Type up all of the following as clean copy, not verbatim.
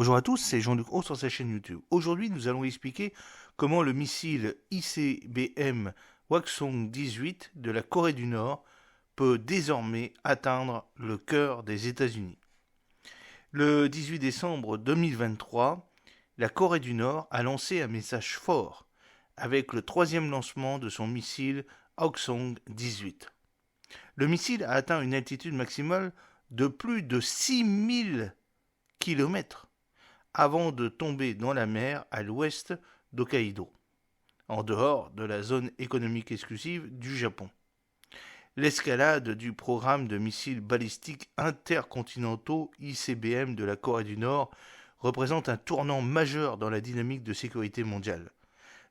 Bonjour à tous, c'est Jean-Luc Haut sur sa chaîne YouTube. Aujourd'hui, nous allons expliquer comment le missile ICBM Hwasong 18 de la Corée du Nord peut désormais atteindre le cœur des États-Unis. Le 18 décembre 2023, la Corée du Nord a lancé un message fort avec le troisième lancement de son missile Hwasong 18. Le missile a atteint une altitude maximale de plus de 6000 km avant de tomber dans la mer à l'ouest d'Hokkaido, en dehors de la zone économique exclusive du Japon. L'escalade du programme de missiles balistiques intercontinentaux ICBM de la Corée du Nord représente un tournant majeur dans la dynamique de sécurité mondiale.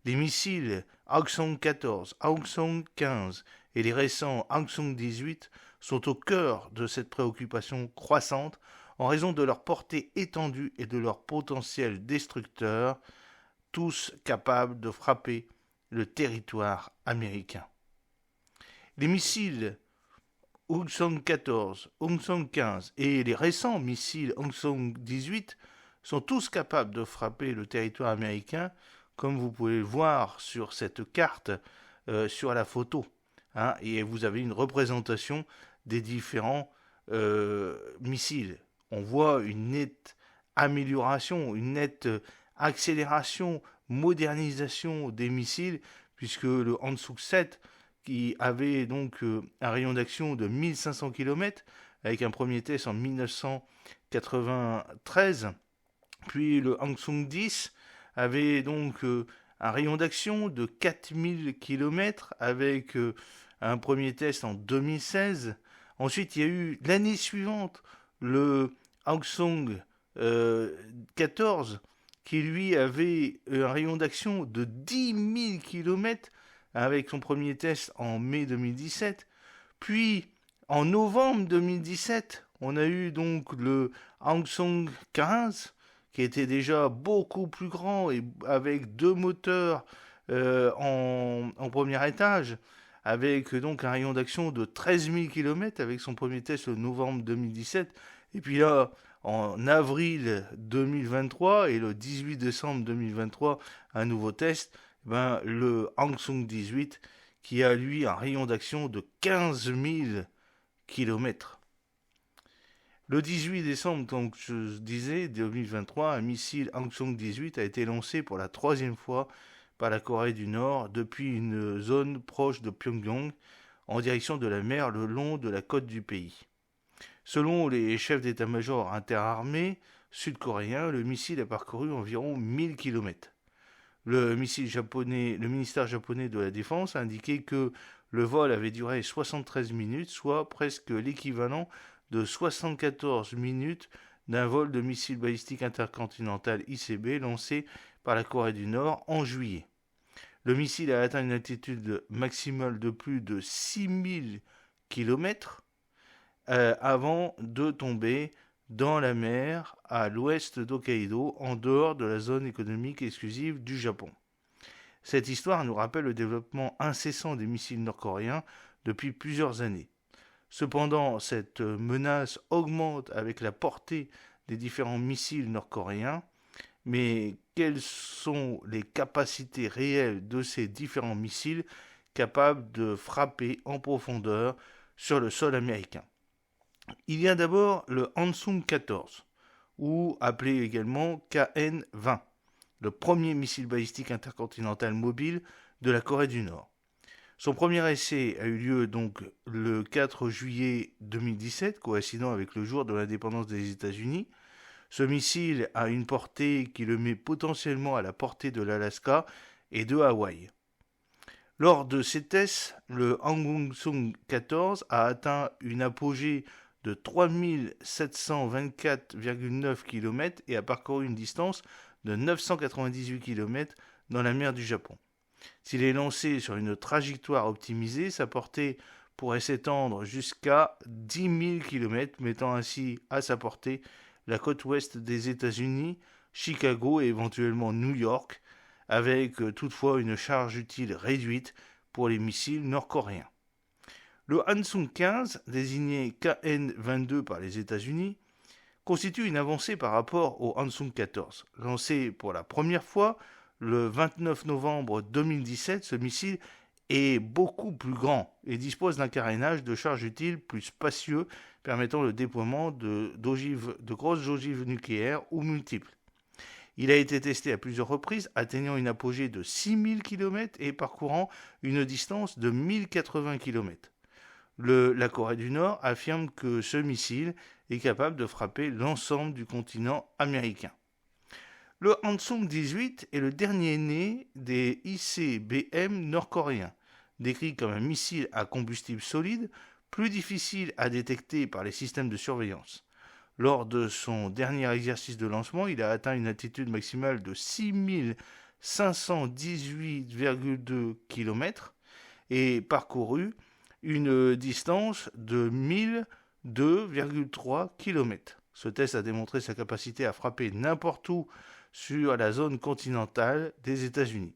Les missiles Hwasong 14, Hwasong 15 et les récents Hwasong 18 sont au cœur de cette préoccupation croissante en raison de leur portée étendue et de leur potentiel destructeur, tous capables de frapper le territoire américain. Les missiles Hwasong 14, Hwasong 15 et les récents missiles Hwasong 18 sont tous capables de frapper le territoire américain, comme vous pouvez le voir sur cette carte, sur la photo. Et vous avez une représentation des différents missiles. On voit une nette amélioration, une nette accélération, modernisation des missiles, puisque le Hansuk 7, qui avait donc un rayon d'action de 1500 km, avec un premier test en 1993, puis le Hwasong 10 avait donc un rayon d'action de 4000 km, avec un premier test en 2016. Ensuite, il y a eu l'année suivante le Hwasong 14, qui lui avait un rayon d'action de 10 000 km avec son premier test en mai 2017. Puis, en novembre 2017, on a eu donc le Hwasong 15, qui était déjà beaucoup plus grand et avec deux moteurs en premier étage, avec donc un rayon d'action de 13 000 km avec son premier test en novembre 2017. Et puis là, en avril 2023 et le 18 décembre 2023, un nouveau test, le Hwasong 18 qui a lui un rayon d'action de 15 000 km. Le 18 décembre, donc je disais, 2023, un missile Hwasong 18 a été lancé pour la troisième fois par la Corée du Nord depuis une zone proche de Pyongyang en direction de la mer le long de la côte du pays. Selon les chefs d'état-major interarmés sud-coréens, le missile a parcouru environ 1000 km. Le ministère japonais de la Défense a indiqué que le vol avait duré 73 minutes, soit presque l'équivalent de 74 minutes d'un vol de missile balistique intercontinental ICB lancé par la Corée du Nord en juillet. Le missile a atteint une altitude maximale de plus de 6000 km avant de tomber dans la mer à l'ouest d'Hokkaido, en dehors de la zone économique exclusive du Japon. Cette histoire nous rappelle le développement incessant des missiles nord-coréens depuis plusieurs années. Cependant, cette menace augmente avec la portée des différents missiles nord-coréens, mais quelles sont les capacités réelles de ces différents missiles capables de frapper en profondeur sur le sol américain? Il y a d'abord le Hwasong 14, ou appelé également KN-20, le premier missile balistique intercontinental mobile de la Corée du Nord. Son premier essai a eu lieu donc le 4 juillet 2017, coïncidant avec le jour de l'indépendance des États-Unis. Ce missile a une portée qui le met potentiellement à la portée de l'Alaska et de Hawaï. Lors de ces tests, le Hwasong 14 a atteint une apogée de 3724,9 km et a parcouru une distance de 998 km dans la mer du Japon. S'il est lancé sur une trajectoire optimisée, sa portée pourrait s'étendre jusqu'à 10 000 km, mettant ainsi à sa portée la côte ouest des États-Unis, Chicago et éventuellement New York, avec toutefois une charge utile réduite pour les missiles nord-coréens. Le Hwasong 15, désigné KN-22 par les États-Unis, constitue une avancée par rapport au Hansung 14. Lancé pour la première fois le 29 novembre 2017, ce missile est beaucoup plus grand et dispose d'un carénage de charge utile plus spacieux, permettant le déploiement de grosses ogives nucléaires ou multiples. Il a été testé à plusieurs reprises, atteignant une apogée de 6000 km et parcourant une distance de 1080 km. La Corée du Nord affirme que ce missile est capable de frapper l'ensemble du continent américain. Le Hansung 18 est le dernier né des ICBM nord-coréens, décrit comme un missile à combustible solide, plus difficile à détecter par les systèmes de surveillance. Lors de son dernier exercice de lancement, il a atteint une altitude maximale de 6518,2 km et parcouru une distance de 1002,3 km. Ce test a démontré sa capacité à frapper n'importe où sur la zone continentale des États-Unis.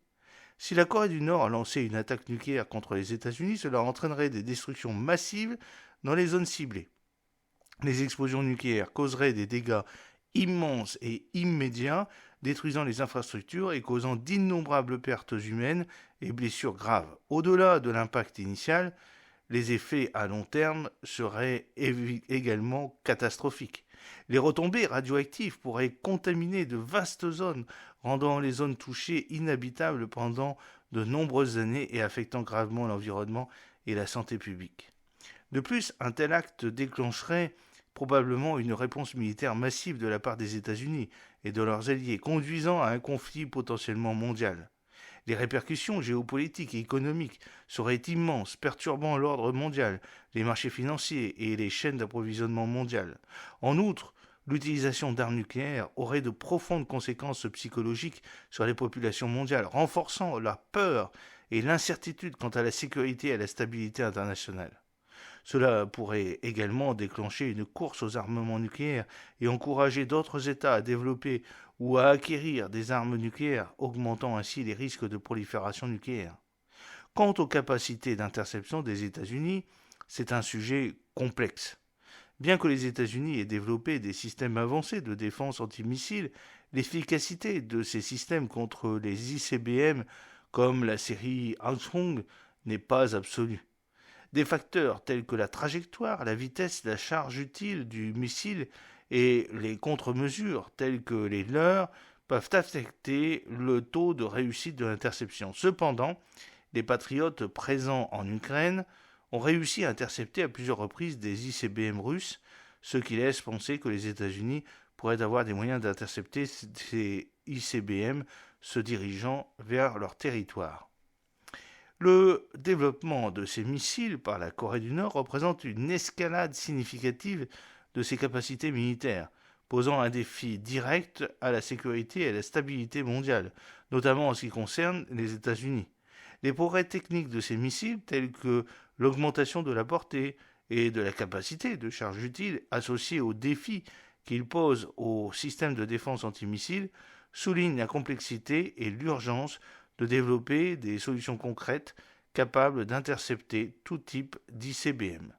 Si la Corée du Nord a lancé une attaque nucléaire contre les États-Unis, cela entraînerait des destructions massives dans les zones ciblées. Les explosions nucléaires causeraient des dégâts immenses et immédiats, détruisant les infrastructures et causant d'innombrables pertes humaines et blessures graves. Au-delà de l'impact initial, les effets à long terme seraient également catastrophiques. Les retombées radioactives pourraient contaminer de vastes zones, rendant les zones touchées inhabitables pendant de nombreuses années et affectant gravement l'environnement et la santé publique. De plus, un tel acte déclencherait probablement une réponse militaire massive de la part des États-Unis et de leurs alliés, conduisant à un conflit potentiellement mondial. Les répercussions géopolitiques et économiques seraient immenses, perturbant l'ordre mondial, les marchés financiers et les chaînes d'approvisionnement mondiales. En outre, l'utilisation d'armes nucléaires aurait de profondes conséquences psychologiques sur les populations mondiales, renforçant la peur et l'incertitude quant à la sécurité et à la stabilité internationale. Cela pourrait également déclencher une course aux armements nucléaires et encourager d'autres États à développer ou à acquérir des armes nucléaires, augmentant ainsi les risques de prolifération nucléaire. Quant aux capacités d'interception des États-Unis, c'est un sujet complexe. Bien que les États-Unis aient développé des systèmes avancés de défense antimissiles, l'efficacité de ces systèmes contre les ICBM, comme la série Hansung, n'est pas absolue. Des facteurs tels que la trajectoire, la vitesse, la charge utile du missile et les contre-mesures telles que les leurres peuvent affecter le taux de réussite de l'interception. Cependant, les patriotes présents en Ukraine ont réussi à intercepter à plusieurs reprises des ICBM russes, ce qui laisse penser que les États-Unis pourraient avoir des moyens d'intercepter ces ICBM se dirigeant vers leur territoire. Le développement de ces missiles par la Corée du Nord représente une escalade significative de ses capacités militaires, posant un défi direct à la sécurité et à la stabilité mondiale, notamment en ce qui concerne les États-Unis. Les progrès techniques de ces missiles, tels que l'augmentation de la portée et de la capacité de charge utile associés aux défis qu'ils posent au système de défense antimissiles, soulignent la complexité et l'urgence de développer des solutions concrètes capables d'intercepter tout type d'ICBM.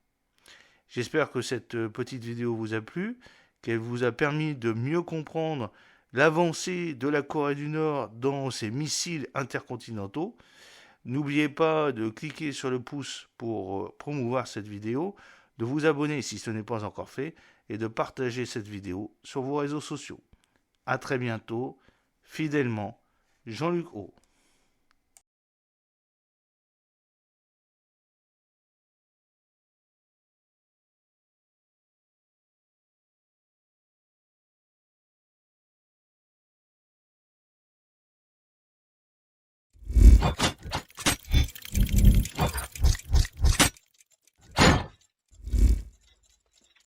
J'espère que cette petite vidéo vous a plu, qu'elle vous a permis de mieux comprendre l'avancée de la Corée du Nord dans ses missiles intercontinentaux. N'oubliez pas de cliquer sur le pouce pour promouvoir cette vidéo, de vous abonner si ce n'est pas encore fait et de partager cette vidéo sur vos réseaux sociaux. A très bientôt, fidèlement, Jean-Luc Haut.